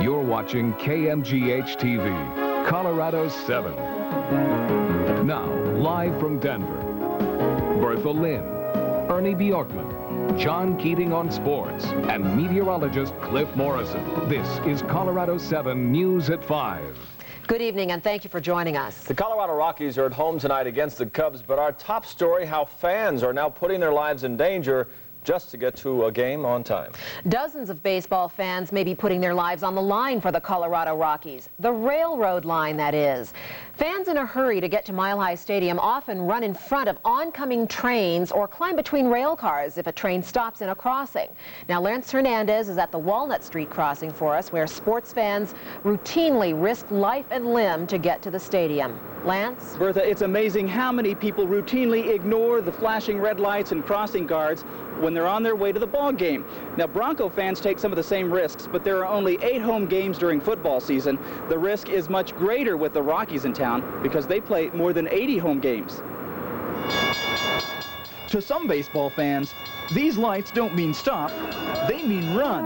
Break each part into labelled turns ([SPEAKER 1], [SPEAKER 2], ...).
[SPEAKER 1] You're watching KMGH TV, Colorado 7. Now, live from Denver, Bertha Lynn, Ernie Bjorkman, John Keating on sports, and meteorologist Cliff Morrison. This is Colorado 7 News at 5.
[SPEAKER 2] Good evening, and thank you for joining us.
[SPEAKER 3] The Colorado Rockies are at home tonight against the Cubs, but our top story, how fans are now putting their lives in danger just to get to a game on time.
[SPEAKER 2] Dozens of baseball fans may be putting their lives on the line for the Colorado Rockies. The railroad line, that is. Fans in a hurry to get to Mile High Stadium often run in front of oncoming trains or climb between rail cars if a train stops in a crossing. Now, Lance Hernandez is at the Walnut Street crossing for us, where sports fans routinely risk life and limb to get to the stadium. Lance?
[SPEAKER 4] Bertha, it's amazing how many people routinely ignore the flashing red lights and crossing guards when they're on their way to the ball game. Now, Bronco fans take some of the same risks, but there are only 8 home games during football season. The risk is much greater with the Rockies in town because they play more than 80 home games. To some baseball fans, these lights don't mean stop, they mean run.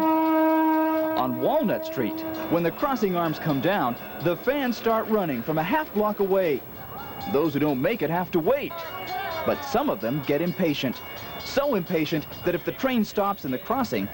[SPEAKER 4] On Walnut Street, when the crossing arms come down, the fans start running from a half block away. Those who don't make it have to wait. But some of them get impatient. So impatient that if the train stops in the crossing,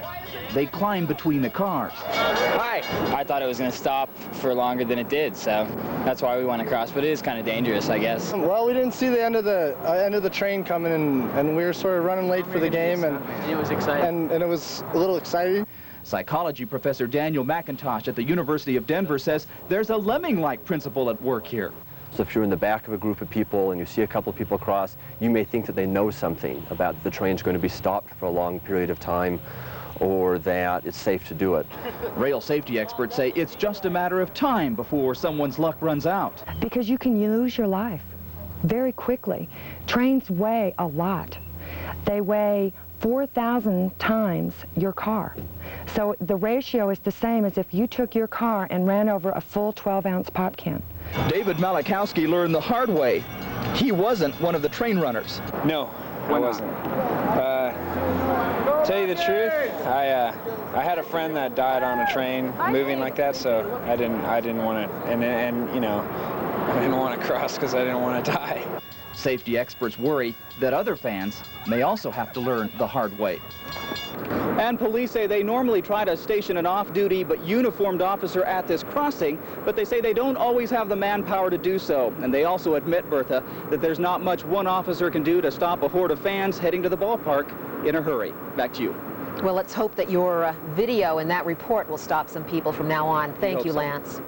[SPEAKER 4] they climb between the cars.
[SPEAKER 5] Hi. I thought it was going to stop for longer than it did, so that's why we went across. But it is kind of dangerous, I guess.
[SPEAKER 6] Well, we didn't see the end of the train coming, and we were sort of running late for the game, and
[SPEAKER 5] it was exciting.
[SPEAKER 6] And it was a little exciting.
[SPEAKER 4] Psychology professor Daniel McIntosh at the University of Denver says there's a lemming-like principle at work here.
[SPEAKER 7] So if you're in the back of a group of people and you see a couple of people cross, you may think that they know something about the train's going to be stopped for a long period of time, or that it's safe to do it.
[SPEAKER 4] Rail safety experts say it's just a matter of time before someone's luck runs out.
[SPEAKER 8] Because you can lose your life very quickly. Trains weigh a lot. They weigh 4,000 times your car. So the ratio is the same as if you took your car and ran over a full 12-ounce pop can.
[SPEAKER 4] David Malachowski learned the hard way. He wasn't one of the train runners.
[SPEAKER 9] No, I wasn't. Tell you the truth, I had a friend that died on a train moving like that, so I didn't want to, and you know, I didn't want to cross because I didn't want to die.
[SPEAKER 4] Safety experts worry that other fans may also have to learn the hard way. And police say they normally try to station an off-duty but uniformed officer at this crossing, but they say they don't always have the manpower to do so. And they also admit, Bertha, that there's not much one officer can do to stop a horde of fans heading to the ballpark in a hurry. Back to you.
[SPEAKER 2] Well, let's hope that your video and that report will stop some people from now on. Thank you, Lance.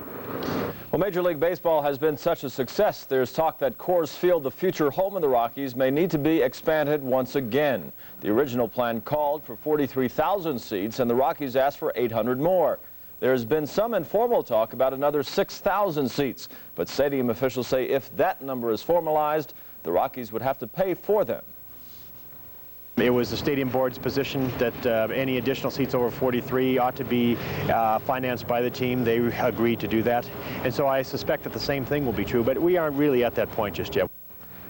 [SPEAKER 3] Well, Major League Baseball has been such a success. There's talk that Coors Field, the future home of the Rockies, may need to be expanded once again. The original plan called for 43,000 seats, and the Rockies asked for 800 more. There's been some informal talk about another 6,000 seats, but stadium officials say if that number is formalized, the Rockies would have to pay for them.
[SPEAKER 10] It was the stadium board's position that any additional seats over 43 ought to be financed by the team. They agreed to do that. And so I suspect that the same thing will be true, but we aren't really at that point just yet.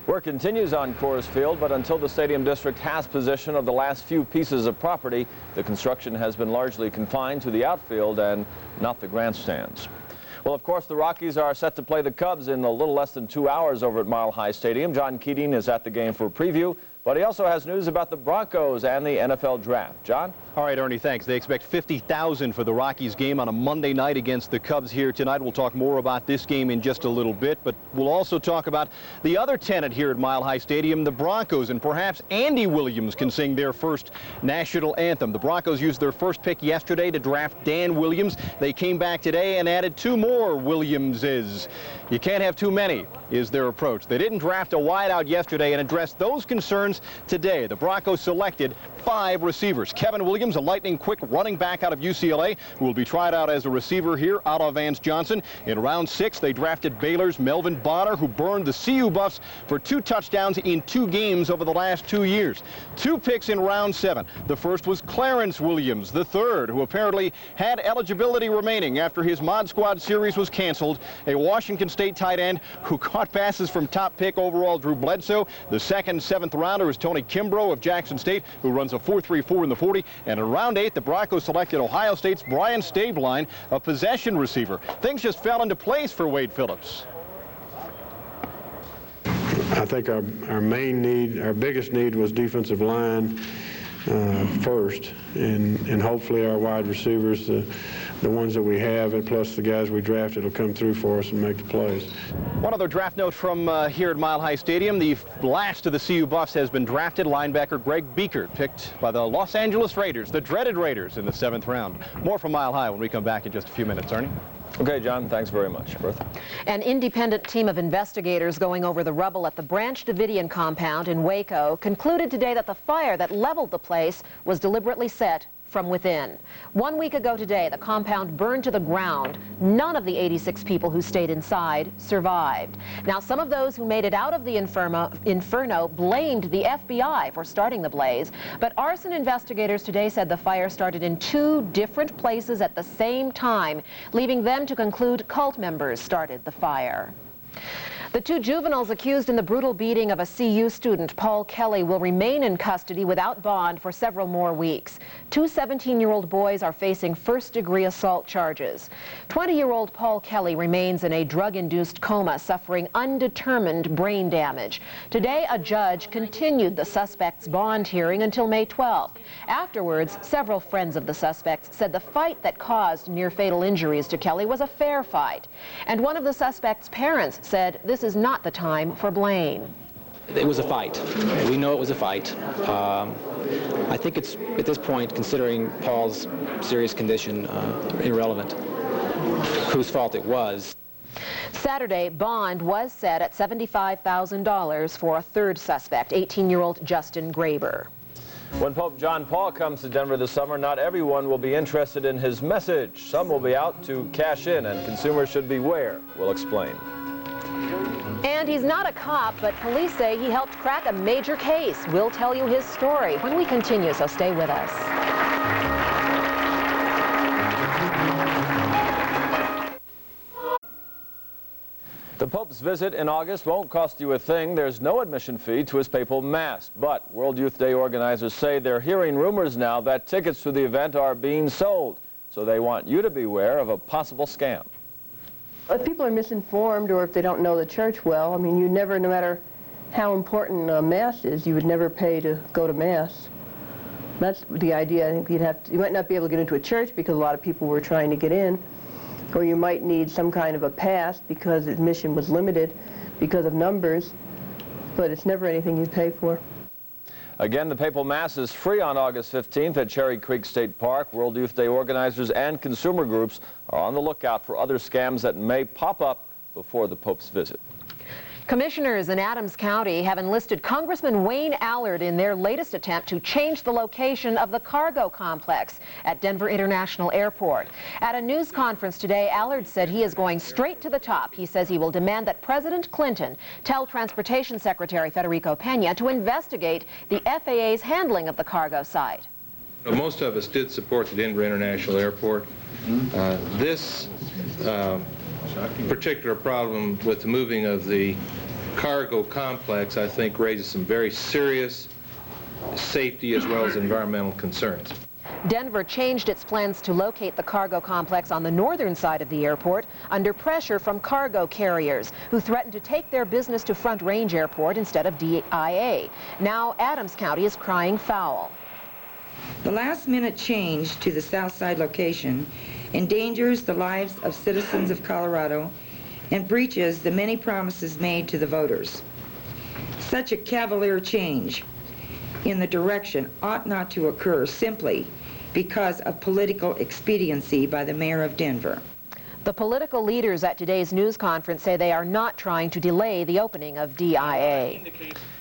[SPEAKER 3] Work continues on Coors Field, but until the stadium district has possession of the last few pieces of property, the construction has been largely confined to the outfield and not the grandstands. Well, of course, the Rockies are set to play the Cubs in a little less than 2 hours over at Mile High Stadium. John Keating is at the game for a preview, but he also has news about the Broncos and the NFL draft. John?
[SPEAKER 11] All right, Ernie, thanks. They expect 50,000 for the Rockies game on a Monday night against the Cubs here tonight. We'll talk more about this game in just a little bit, but we'll also talk about the other tenant here at Mile High Stadium, the Broncos, and perhaps Andy Williams can sing their first national anthem. The Broncos used their first pick yesterday to draft Dan Williams. They came back today and added 2 more Williamses. You can't have too many, is their approach. They didn't draft a wideout yesterday and addressed those concerns today. The Broncos selected 5 receivers. Kevin Williams, a lightning-quick running back out of UCLA, who will be tried out as a receiver here out of Vance Johnson. In round 6, they drafted Baylor's Melvin Bonner, who burned the CU Buffs for 2 touchdowns in 2 games over the last 2 years. 2 picks in round 7. The first was Clarence Williams, the third, who apparently had eligibility remaining after his Mod Squad series was canceled. A Washington State tight end who caught passes from top pick overall Drew Bledsoe. The second 7th rounder is Tony Kimbrough of Jackson State, who runs a 4.34 in the 40. And in round 8, the Broncos selected Ohio State's Brian Stabline, a possession receiver. Things just fell into place for Wade Phillips.
[SPEAKER 12] I think our main need, our biggest need was defensive line first, and hopefully our wide receivers, the ones that we have, and plus the guys we drafted will come through for us and make the plays.
[SPEAKER 11] One other draft note from here at Mile High Stadium. The last of the CU Buffs has been drafted. Linebacker Greg Beaker, picked by the Los Angeles Raiders, the dreaded Raiders, in the 7th round. More from Mile High when we come back in just a few minutes. Ernie?
[SPEAKER 3] Okay, John, thanks very much. Bertha?
[SPEAKER 2] An independent team of investigators going over the rubble at the Branch Davidian compound in Waco concluded today that the fire that leveled the place was deliberately set from within. 1 week ago today, the compound burned to the ground. None of the 86 people who stayed inside survived. Now, some of those who made it out of the inferno blamed the FBI for starting the blaze, but arson investigators today said the fire started in 2 different places at the same time, leaving them to conclude cult members started the fire. The 2 juveniles accused in the brutal beating of a CU student, Paul Kelly, will remain in custody without bond for several more weeks. 2 17-year-old boys are facing first-degree assault charges. 20-year-old Paul Kelly remains in a drug-induced coma, suffering undetermined brain damage. Today, a judge continued the suspect's bond hearing until May 12th. Afterwards, several friends of the suspects said the fight that caused near-fatal injuries to Kelly was a fair fight. And one of the suspect's parents said this is not the time for blame.
[SPEAKER 13] It was a fight. We know it was a fight. I think it's, at this point, considering Paul's serious condition, irrelevant whose fault it was.
[SPEAKER 2] Saturday, bond was set at $75,000 for a 3rd suspect, 18-year-old Justin Graber.
[SPEAKER 3] When Pope John Paul comes to Denver this summer, not everyone will be interested in his message. Some will be out to cash in, and consumers should beware. We'll explain.
[SPEAKER 2] And he's not a cop, but police say he helped crack a major case. We'll tell you his story when we continue, so stay with us.
[SPEAKER 3] The Pope's visit in August won't cost you a thing. There's no admission fee to his papal mass. But World Youth Day organizers say they're hearing rumors now that tickets to the event are being sold. So they want you to beware of a possible scam.
[SPEAKER 14] If people are misinformed or if they don't know the church well, I mean, you never, no matter how important Mass is, you would never pay to go to Mass. That's the idea. I think you might not be able to get into a church because a lot of people were trying to get in, or you might need some kind of a pass because admission was limited because of numbers, but it's never anything you pay for.
[SPEAKER 3] Again, the Papal Mass is free on August 15th at Cherry Creek State Park. World Youth Day organizers and consumer groups are on the lookout for other scams that may pop up before the Pope's visit.
[SPEAKER 2] Commissioners in Adams County have enlisted Congressman Wayne Allard in their latest attempt to change the location of the cargo complex at Denver International Airport. At a news conference today, Allard said he is going straight to the top. He says he will demand that President Clinton tell Transportation Secretary Federico Pena to investigate the FAA's handling of the cargo site.
[SPEAKER 15] Most of us did support the Denver International Airport. This particular problem with the moving of the cargo complex, I think, raises some very serious safety as well as environmental concerns.
[SPEAKER 2] Denver changed its plans to locate the cargo complex on the northern side of the airport under pressure from cargo carriers who threatened to take their business to Front Range Airport instead of DIA. Now Adams County is crying foul.
[SPEAKER 16] The last-minute change to the south side location endangers the lives of citizens of Colorado and breaches the many promises made to the voters. Such a cavalier change in the direction ought not to occur simply because of political expediency by the mayor of Denver.
[SPEAKER 2] The political leaders at today's news conference say they are not trying to delay the opening of DIA.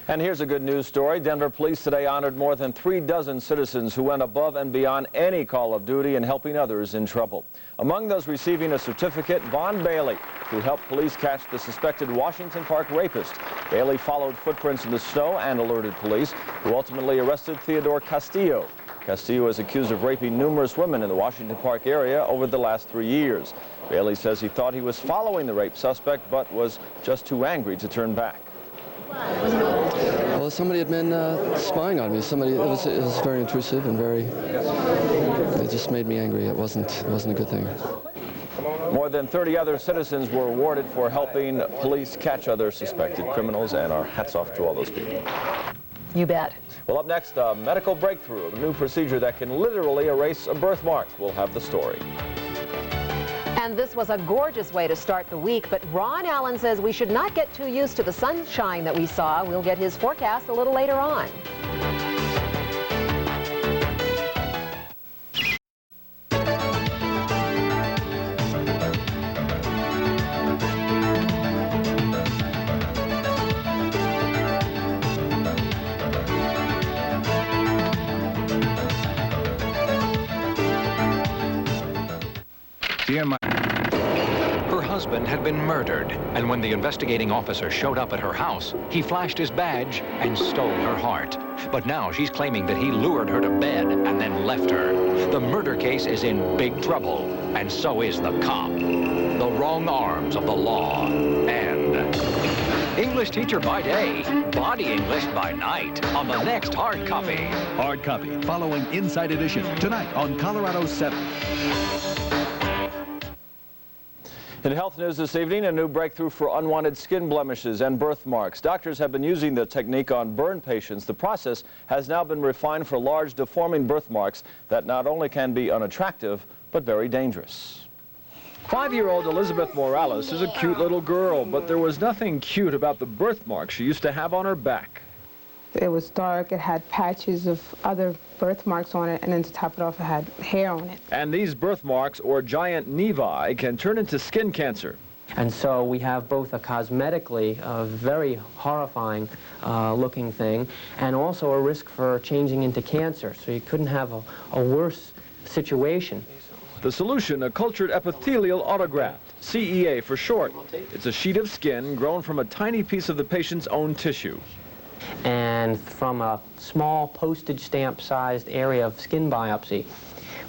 [SPEAKER 3] And here's a good news story. Denver police today honored more than 36 citizens who went above and beyond any call of duty in helping others in trouble. Among those receiving a certificate, Vaughn Bailey, who helped police catch the suspected Washington Park rapist. Bailey followed footprints in the snow and alerted police, who ultimately arrested Theodore Castillo. Castillo is accused of raping numerous women in the Washington Park area over the last 3 years. Bailey says he thought he was following the rape suspect, but was just too angry to turn back.
[SPEAKER 17] Well,
[SPEAKER 7] somebody had been spying on me. It was very intrusive and it just made me angry. It wasn't a good thing.
[SPEAKER 3] More than 30 other citizens were awarded for helping police catch other suspected criminals, and our hats off to all those people.
[SPEAKER 2] You bet.
[SPEAKER 3] Well, up next, a medical breakthrough, a new procedure that can literally erase a birthmark. We'll have the story.
[SPEAKER 2] And this was a gorgeous way to start the week, but Ron Allen says we should not get too used to the sunshine that we saw. We'll get his forecast a little later on.
[SPEAKER 17] Her husband had been murdered, and when the investigating officer showed up at her house, he flashed his badge and stole her heart. But now she's claiming that he lured her to bed and then left her. The murder case is in big trouble, and so is the cop. The wrong arms of the law. And English teacher by day, body English by night on the next Hard Copy.
[SPEAKER 18] Hard Copy, following Inside Edition, tonight on Colorado 7.
[SPEAKER 3] In health news this evening, a new breakthrough for unwanted skin blemishes and birthmarks. Doctors have been using the technique on burn patients. The process has now been refined for large deforming birthmarks that not only can be unattractive, but very dangerous. 5-year-old Elizabeth Morales is a cute little girl, but there was nothing cute about the birthmark she used to have on her back.
[SPEAKER 19] It was dark, it had patches of other birthmarks on it, and then to top it off, it had hair on it.
[SPEAKER 3] And these birthmarks, or giant nevi, can turn into skin cancer.
[SPEAKER 20] And so we have both a cosmetically very horrifying looking thing, and also a risk for changing into cancer. So you couldn't have a worse situation.
[SPEAKER 3] The solution, a cultured epithelial autograft, CEA for short. It's a sheet of skin grown from a tiny piece of the patient's own tissue.
[SPEAKER 20] And from a small postage stamp sized area of skin biopsy,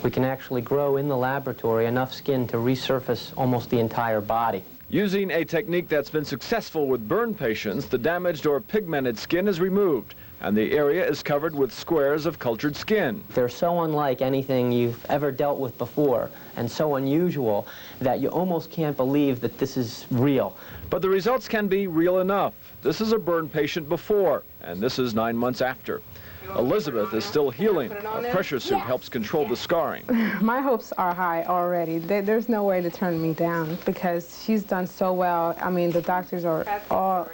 [SPEAKER 20] we can actually grow in the laboratory enough skin to resurface almost the entire body.
[SPEAKER 3] Using a technique that's been successful with burn patients, the damaged or pigmented skin is removed, and the area is covered with squares of cultured skin.
[SPEAKER 20] They're so unlike anything you've ever dealt with before, and so unusual that you almost can't believe that this is real.
[SPEAKER 3] But the results can be real enough. This is a burn patient before, and this is 9 months after. Elizabeth is still healing. A pressure suit helps control the scarring.
[SPEAKER 19] My hopes are high already. There's no way to turn me down because she's done so well. I mean, the doctors are all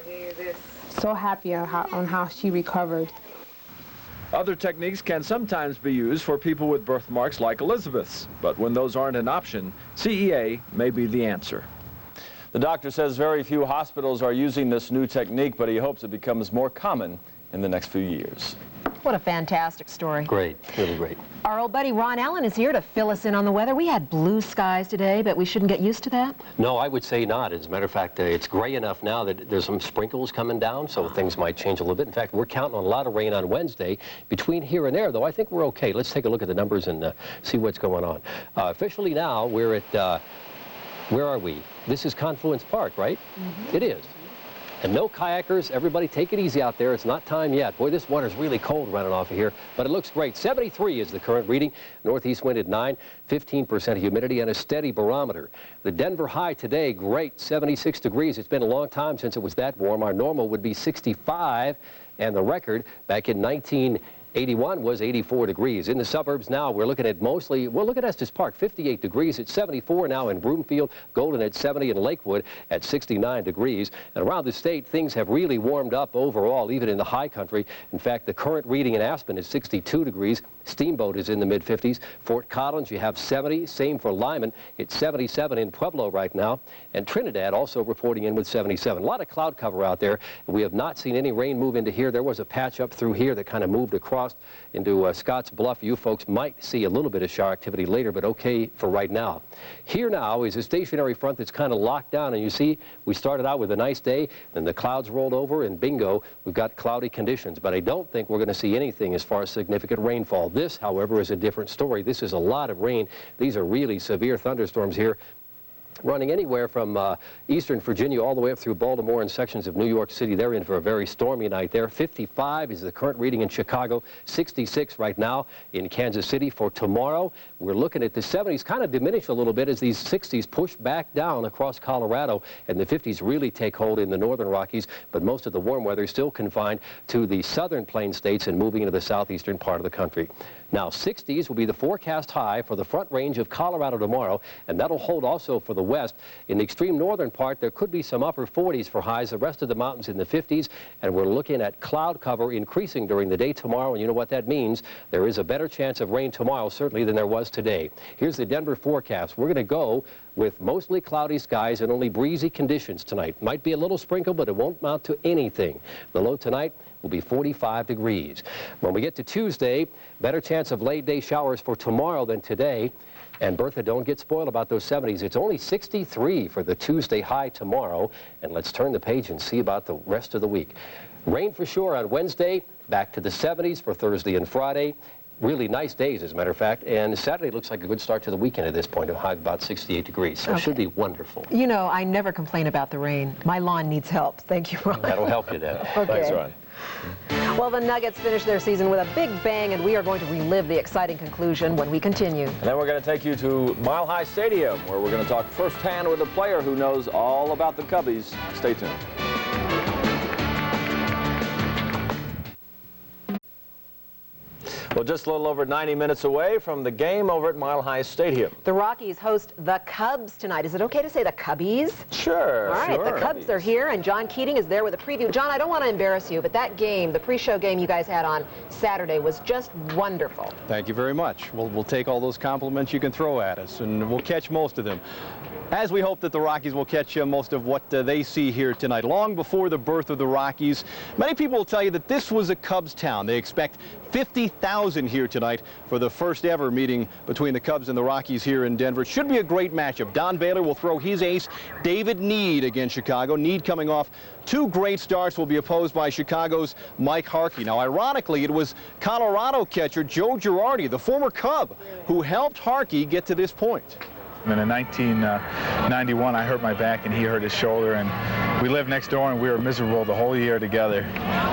[SPEAKER 19] so happy on how she recovered.
[SPEAKER 3] Other techniques can sometimes be used for people with birthmarks like Elizabeth's, but when those aren't an option, CEA may be the answer. The doctor says very few hospitals are using this new technique, but he hopes it becomes more common in the next few years.
[SPEAKER 2] What a fantastic story.
[SPEAKER 7] Great, really great.
[SPEAKER 2] Our old buddy Ron Allen is here to fill us in on the weather. We had blue skies today, but we shouldn't get used to that?
[SPEAKER 21] No, I would say not. As a matter of fact, it's gray enough now that there's some sprinkles coming down, so things might change a little bit. In fact, we're counting on a lot of rain on Wednesday. Between here and there, though, I think we're okay. Let's take a look at the numbers and see what's going on. Officially now, we're at, where are we? This is Confluence Park, right? Mm-hmm. It is. And no kayakers, everybody take it easy out there. It's not time yet. Boy, this water's really cold running off of here, but it looks great. 73 is the current reading. Northeast wind at 9, 15% humidity, and a steady barometer. The Denver high today, great, 76 degrees. It's been a long time since it was that warm. Our normal would be 65, and the record back in 1981 was 84 degrees. In the suburbs now, we're looking at mostly, well, look at Estes Park, 58 degrees. It's 74 now in Broomfield, Golden at 70, and Lakewood at 69 degrees. And around the state, things have really warmed up overall, even in the high country. In fact, the current reading in Aspen is 62 degrees. Steamboat is in the mid-50s. Fort Collins, you have 70. Same for Lyman. It's 77 in Pueblo right now. And Trinidad also reporting in with 77. A lot of cloud cover out there. We have not seen any rain move into here. There was a patch up through here that kind of moved across into Scotts Bluff. You folks might see a little bit of shower activity later, but okay for right now. Here now is a stationary front that's kind of locked down, and you see we started out with a nice day, then the clouds rolled over, and bingo, we've got cloudy conditions. But I don't think we're going to see anything as far as significant rainfall. This, however, is a different story. This is a lot of rain. These are really severe thunderstorms here. running anywhere from eastern Virginia all the way up through Baltimore and sections of New York City. They're in for a very stormy night there. 55 is the current reading in Chicago, 66 right now in Kansas City. For tomorrow, we're looking at the 70s kind of diminish a little bit as these 60s push back down across Colorado, and the 50s really take hold in the northern Rockies, but most of the warm weather is still confined to the southern plain states and moving into the southeastern part of the country. Now, 60s will be the forecast high for the front range of Colorado tomorrow, and that'll hold also for the west. In the extreme northern part, there could be some upper 40s for highs. The rest of the mountains in the 50s, and we're looking at cloud cover increasing during the day tomorrow, and you know what that means. There is a better chance of rain tomorrow, certainly, than there was today. Here's the Denver forecast. We're going to go with mostly cloudy skies and only breezy conditions tonight. Might be a little sprinkle, but it won't amount to anything. The low tonight will be 45 degrees. When we get to Tuesday, better chance of late day showers for tomorrow than today. And Bertha, don't get spoiled about those 70s. It's only 63 for the Tuesday high tomorrow. And let's turn the page and see about the rest of the week. Rain for sure on Wednesday, back to the 70s for Thursday and Friday. Really nice days, as a matter of fact. And Saturday looks like a good start to the weekend at this point, a high of about 68 degrees. So it should be wonderful.
[SPEAKER 2] You know, I never complain about the rain. My lawn needs help. Thank you, Ron.
[SPEAKER 21] That'll help you then.
[SPEAKER 2] Okay.
[SPEAKER 3] Thanks, Ron.
[SPEAKER 2] Well, the Nuggets finished their season with a big bang, and we are going to relive the exciting conclusion when we continue.
[SPEAKER 3] And then we're going to take you to Mile High Stadium, where we're going to talk firsthand with a player who knows all about the Cubbies. Stay tuned. Well, just a little over 90 minutes away from the game over at Mile High Stadium.
[SPEAKER 2] The Rockies host the Cubs tonight. Is it okay to say the Cubbies?
[SPEAKER 3] Sure.
[SPEAKER 2] All right, the Cubs are here, and John Keating is there with a preview. John, I don't want to embarrass you, but that game, the pre-show game you guys had on Saturday, was just wonderful.
[SPEAKER 11] Thank you very much. We'll take all those compliments you can throw at us, and we'll catch most of them. As we hope that the Rockies will catch most of what they see here tonight. Long before the birth of the Rockies, many people will tell you that this was a Cubs town. They expect 50,000 here tonight for the first ever meeting between the Cubs and the Rockies here in Denver. It should be a great matchup. Don Baylor will throw his ace, David Need, against Chicago. Need coming off two great starts, will be opposed by Chicago's Mike Harkey. Now, ironically, it was Colorado catcher Joe Girardi, the former Cub, who helped Harkey get to this point.
[SPEAKER 1] And in 1991, I hurt my back and he hurt his shoulder, and we lived next door and we were miserable the whole year together.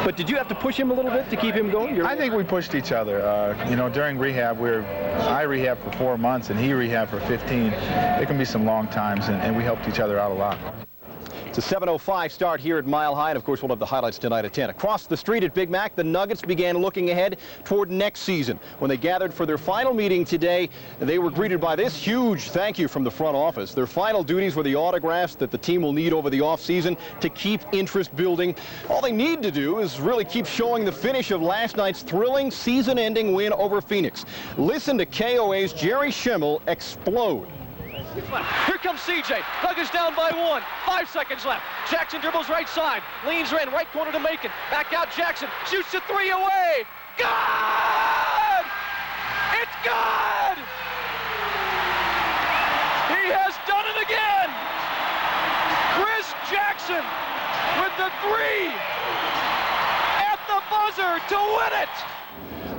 [SPEAKER 11] But did you have to push him a little bit to keep him going?
[SPEAKER 1] I think we pushed each other. You know, during rehab, I rehabbed for 4 months and he rehabbed for 15. It can be some long times, and we helped each other out a lot.
[SPEAKER 11] It's a 7:05 start here at Mile High, and of course we'll have the highlights tonight at 10. Across the street at Big Mac, the Nuggets began looking ahead toward next season. When they gathered for their final meeting today, they were greeted by this huge thank you from the front office. Their final duties were the autographs that the team will need over the offseason to keep interest building. All they need to do is really keep showing the finish of last night's thrilling season-ending win over Phoenix. Listen to KOA's Jerry Schimmel explode.
[SPEAKER 22] Here comes CJ. Nuggets down by 1. 5 seconds left. Jackson dribbles right side. Leans in. Right corner to Macon. Back out Jackson. Shoots the 3 away. Good! It's good! He has done it again! Chris Jackson with the 3 at the buzzer to win it!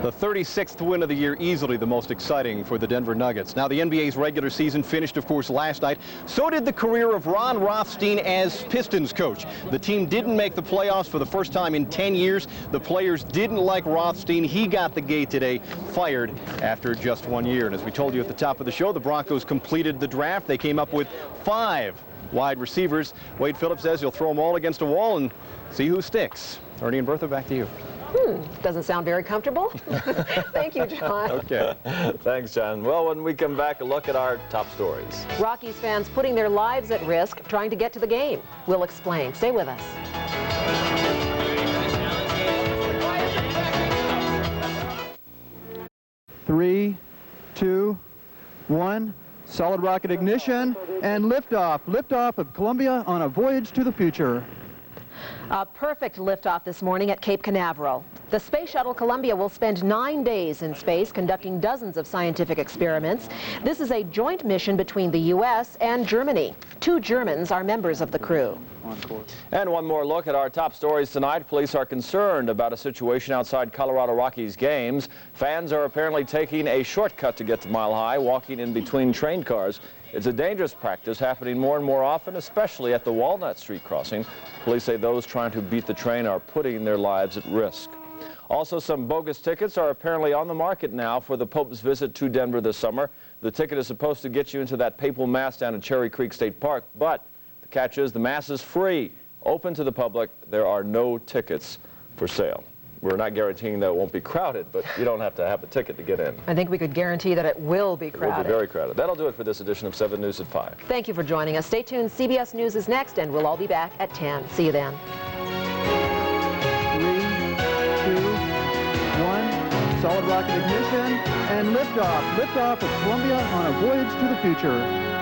[SPEAKER 11] The 36th win of the year, easily the most exciting for the Denver Nuggets. Now, the NBA's regular season finished, of course, last night. So did the career of Ron Rothstein as Pistons coach. The team didn't make the playoffs for the first time in 10 years. The players didn't like Rothstein. He got the gate today, fired after just 1 year. And as we told you at the top of the show, the Broncos completed the draft. They came up with 5 wide receivers. Wade Phillips says he'll throw them all against a wall and see who sticks. Ernie and Bertha, back to you.
[SPEAKER 2] Doesn't sound very comfortable. Thank you, John.
[SPEAKER 3] Okay. Thanks, John. Well, when we come back, a look at our top stories.
[SPEAKER 2] Rockies fans putting their lives at risk trying to get to the game. We'll explain. Stay with us.
[SPEAKER 4] 3, 2, 1. Solid rocket ignition and liftoff. Liftoff of Columbia on a voyage to the future.
[SPEAKER 2] A perfect liftoff this morning at Cape Canaveral. The Space Shuttle Columbia will spend 9 days in space conducting dozens of scientific experiments. This is a joint mission between the U.S. and Germany. 2 Germans are members of the crew.
[SPEAKER 3] And one more look at our top stories tonight. Police are concerned about a situation outside Colorado Rockies games. Fans are apparently taking a shortcut to get to Mile High, walking in between train cars. It's a dangerous practice happening more and more often, especially at the Walnut Street crossing. Police say those trying to beat the train are putting their lives at risk. Also, some bogus tickets are apparently on the market now for the Pope's visit to Denver this summer. The ticket is supposed to get you into that papal mass down at Cherry Creek State Park, but the catch is the mass is free, open to the public. There are no tickets for sale. We're not guaranteeing that it won't be crowded, but you don't have to have a ticket to get in.
[SPEAKER 2] I think we could guarantee that it will be crowded.
[SPEAKER 3] It will be very crowded. That'll do it for this edition of 7 News at 5.
[SPEAKER 2] Thank you for joining us. Stay tuned. CBS News is next, and we'll all be back at 10. See you then.
[SPEAKER 4] 3, 2, 1, solid rocket ignition, and liftoff. Liftoff of Columbia on a voyage to the future.